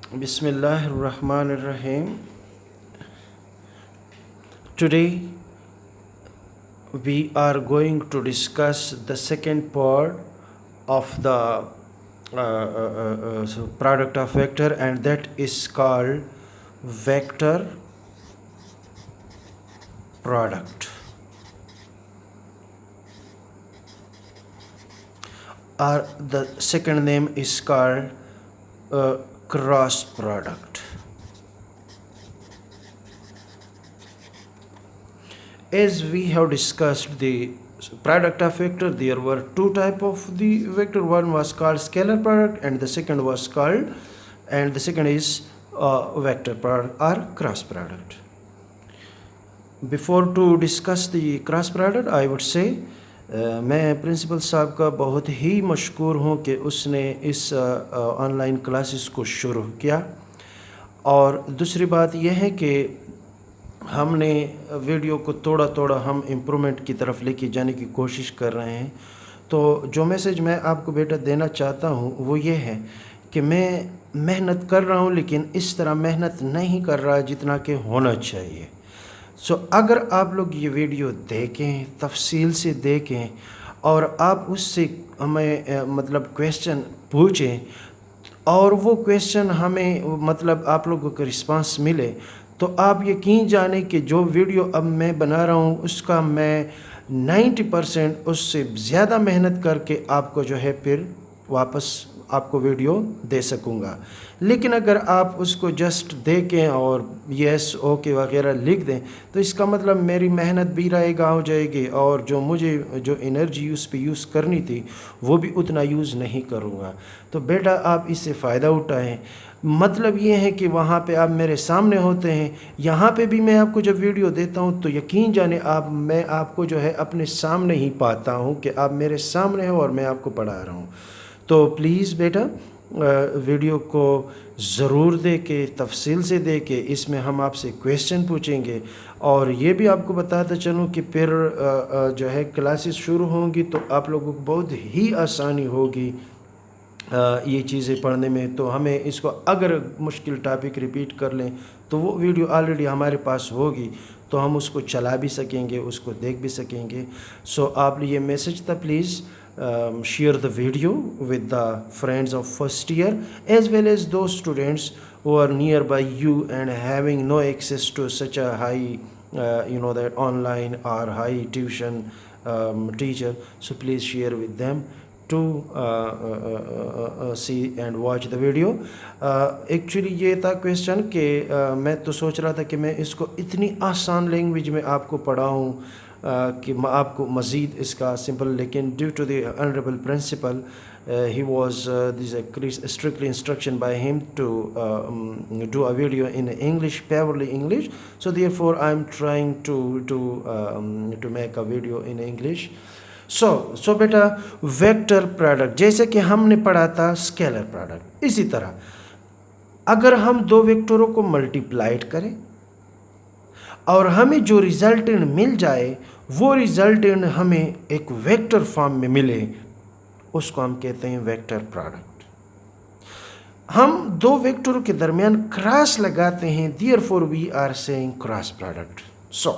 Bismillahirrahmanirrahim. Today we are going to discuss the second part of the product of vector, and that is called vector product, or the second name is called cross product. As we have discussed the product of vector, there were two type of the vector. One was called scalar product, and the second is vector product or cross product. Before to discuss the cross product, I would say मैं principal साहब का बहुत ही मशकूर हूँ कि उसने इस online classes को शुरू किया। और दूसरी बात यह है कि हमने वीडियो को थोड़ा थोड़ा हम इम्प्रूवमेंट की तरफ लेके जाने की कोशिश कर रहे हैं। तो जो मैसेज मैं आपको बेटा देना चाहता हूँ वो ये है कि मैं मेहनत कर रहा हूँ, लेकिन इस तरह मेहनत नहीं कर रहा जितना कि होना चाहिए। अगर आप लोग ये वीडियो देखें, तफसील से देखें और आप उससे हमें मतलब क्वेश्चन पूछें और वो क्वेश्चन हमें मतलब आप लोगों को रिस्पांस मिले, तो आप यकीन जाने कि जो वीडियो अब मैं बना रहा हूँ उसका मैं 90% उससे ज़्यादा मेहनत करके आपको जो है फिर वापस आपको वीडियो दे सकूँगा। लेकिन अगर आप उसको जस्ट देखें और यस ओके वगैरह लिख दें तो इसका मतलब मेरी मेहनत भी रहेगा हो जाएगी, और जो मुझे जो एनर्जी उस पे यूज़ करनी थी वो भी उतना यूज़ नहीं करूँगा। तो बेटा आप इससे फ़ायदा उठाएं। मतलब ये है कि वहाँ पे आप मेरे सामने होते हैं, यहाँ पे भी मैं आपको जब वीडियो देता हूँ तो यकीन जाने मैं आपको जो है अपने सामने ही पाता हूँ कि आप मेरे सामने हो और मैं आपको पढ़ा रहा हूँ। तो प्लीज़ बेटा वीडियो को ज़रूर देखे, तफसील से देखे। इसमें हम आपसे क्वेश्चन पूछेंगे और ये भी आपको बताता चलूँ कि फिर जो है क्लासेस शुरू होंगी तो आप लोगों को बहुत ही आसानी होगी ये चीज़ें पढ़ने में। तो हमें इसको अगर मुश्किल टॉपिक रिपीट कर लें तो वो वीडियो ऑलरेडी हमारे पास होगी, तो हम उसको चला भी सकेंगे, उसको देख भी सकेंगे। आप ये मैसेज था, please share the video with the friends of first year as well as those students who are nearby you and having no access to such a high that online or high tuition teacher. So please share with them to see and watch the video. Actually ये था question कि मैं तो सोच रहा था कि मैं इसको इतनी आसान लैंग्वेज में आपको पढ़ाऊँ कि आपको मज़ीद इसका सिंपल, लेकिन due to the honourable principal he was this strictly instruction by him to do a video in English, purely English. So therefore I am trying to make a video in English. So बेटा vector product जैसे कि हमने पढ़ा था scalar product, इसी तरह अगर हम दो वेक्टरों को मल्टीप्लाइड करें और हमें जो रिजल्टेंट मिल जाए वो रिजल्टेंट हमें एक वेक्टर फॉर्म में मिले, उसको हम कहते हैं वेक्टर प्रोडक्ट। हम दो वेक्टरों के दरमियान क्रॉस लगाते हैं, therefore we are saying cross product. So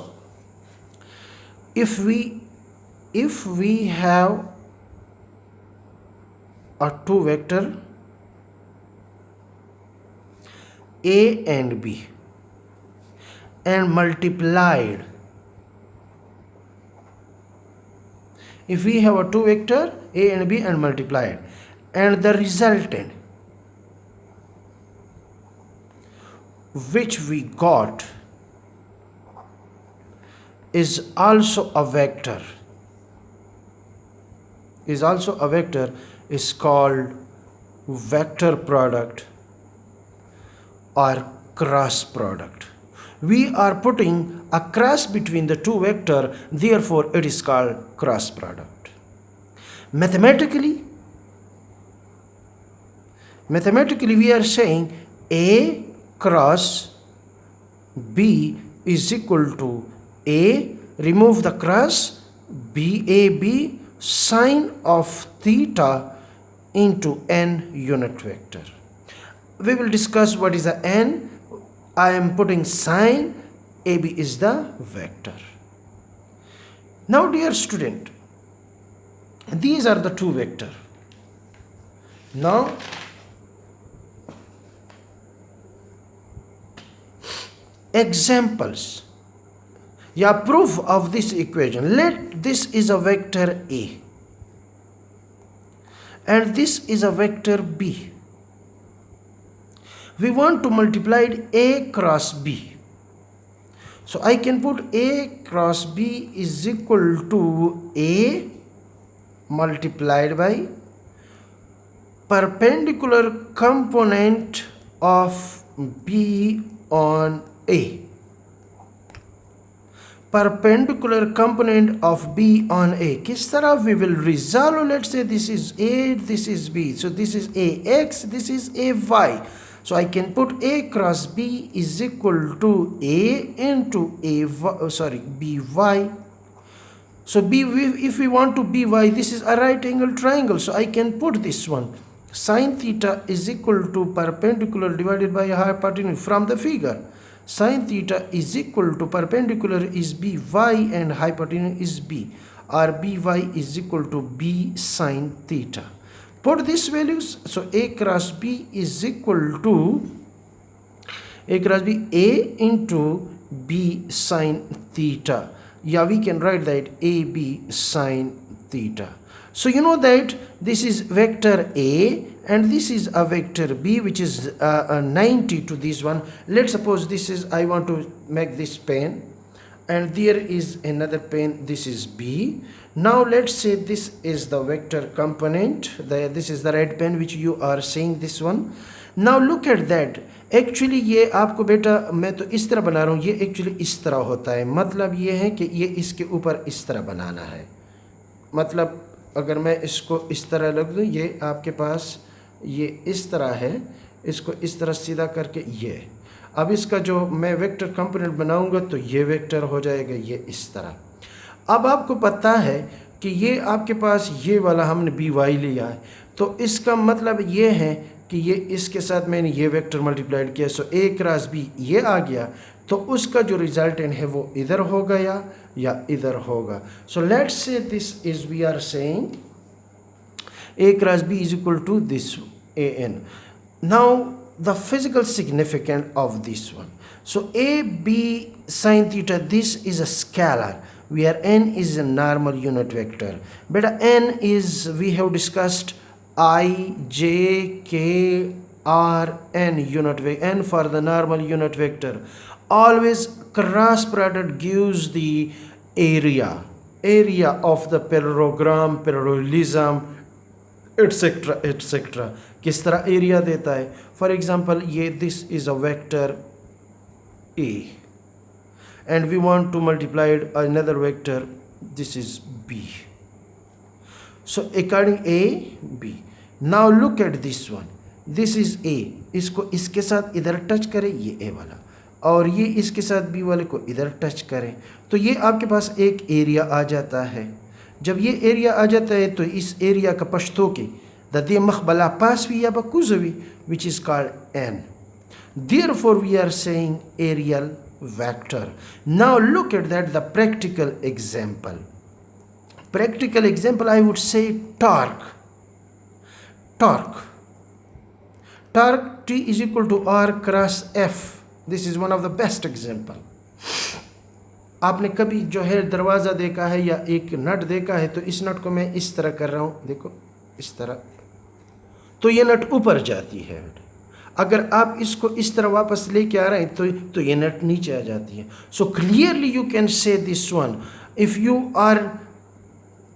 if we have a two vector A and B and multiplied, if we have a two vector A and B and multiplied, and the resultant which we got is also a vector, is called vector product or cross product. We are putting a cross between the two vector, therefore it is called cross product. Mathematically we are saying A cross B is equal to A, remove the cross, BAB sine of theta into n unit vector. we will discuss what is the n. I am putting sign, AB is the vector. Now dear student, these are the two vectors. Now examples, yeah, proof of this equation. Let this is a vector A and this is a vector B. We want to multiply A cross B. So I can put A cross B is equal to A multiplied by perpendicular component of B on A. Perpendicular component of B on A. किस तरह we will resolve? Let's say this is A, this is B. So this is AX, this is AY. So I can put A cross B is equal to A into BY. So if we want to BY, this is a right angle triangle. So I can put this one. Sin theta is equal to perpendicular divided by hypotenuse from the figure. Sin theta is equal to perpendicular is BY and hypotenuse is B, or BY is equal to B sin theta. Put these values. So A cross B is equal to A into B sin theta. Yeah, we can write that AB sin theta. So you know that this is vector A and this is a vector B, which is a 90 to this one. Let's suppose this is, I want to make this pen and there is another pen, this is B. Now let's say this is the vector component, this is the red pen which you are seeing this one. Now look at that. Actually ये आपको बेटा मैं तो इस तरह बना रहा हूँ, ये एक्चुअली इस तरह होता है. मतलब ये है कि ये इसके ऊपर इस तरह बनाना है. मतलब अगर मैं इसको इस तरह रख दूँ, ये आपके पास ये इस तरह है, इसको इस तरह सीधा करके ये. अब इसका जो मैं वेक्टर कंपोनेंट बनाऊंगा तो ये वेक्टर हो जाएगा ये इस तरह. अब आपको पता है कि ये आपके पास ये वाला हमने बी वाई लिया है, तो इसका मतलब ये है कि ये इसके साथ मैंने ये वेक्टर मल्टीप्लाइड किया. सो ए क्रॉस बी ये आ गया, तो उसका जो रिजल्टेंट है वो इधर होगा या इधर होगा. So let's say this is we are saying A cross B is equal to this AN. Now the physical significance of this one. So AB sin theta, this is a scalar where n is a normal unit vector. But n is, we have discussed I, J, K, R, N unit vector, n for the normal unit vector. Always cross product gives the area of the parallelogram, parallelism, etc etc. किस तरह area देता है. For example ये this is a vector A and we want to multiply another vector, this is B. So according A, B. Now look at this one, this is A, इसको इसके साथ इधर touch करें ये A वाला, और ये इसके साथ B वाले को इधर टच करें, तो ये आपके पास एक एरिया आ जाता है. जब ये एरिया आ जाता है तो इस एरिया का पश्तो की द मखबला पासवी या बकुजवी which is called n. Therefore we are saying aerial vector. Now look at that, the practical example. Practical example, I would say torque. Torque T is equal to R cross F. This is one of the best example. आपने कभी जो है दरवाज़ा देखा है या एक नट देखा है, तो इस नट को मैं इस तरह कर रहा हूँ, देखो इस तरह, तो ये नट ऊपर जाती है. अगर आप इसको इस तरह वापस लेके आ रहे हैं तो ये नट नीचे आ जाती है. So clearly you can say this one, if you are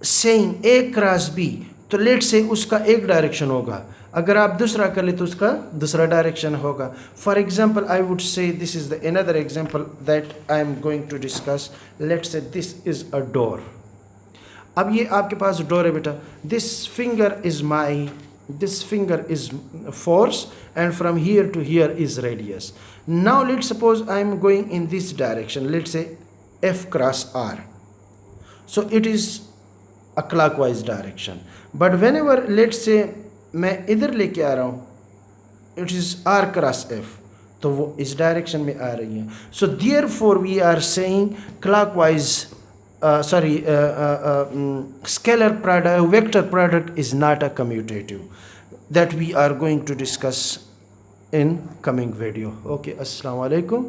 saying A cross B, तो लेट से उसका एक डायरेक्शन होगा, अगर आप दूसरा कर ले तो उसका दूसरा डायरेक्शन होगा. For example I would say this is the another example that I am going to discuss. Let's say this is a door. अब ये आपके पास डोर है बेटा, this finger is force and from here to here is radius. Now let's suppose I am going in this direction, let's say F cross R. So it is a clockwise direction. But whenever let's say मैं इधर लेके आ रहा हूँ, it is r cross F, तो वो इस direction में आ रही हैं. So therefore we are saying clockwise, scalar product, vector product is not a commutative, that we are going to discuss in coming video. Okay, assalamu alaikum.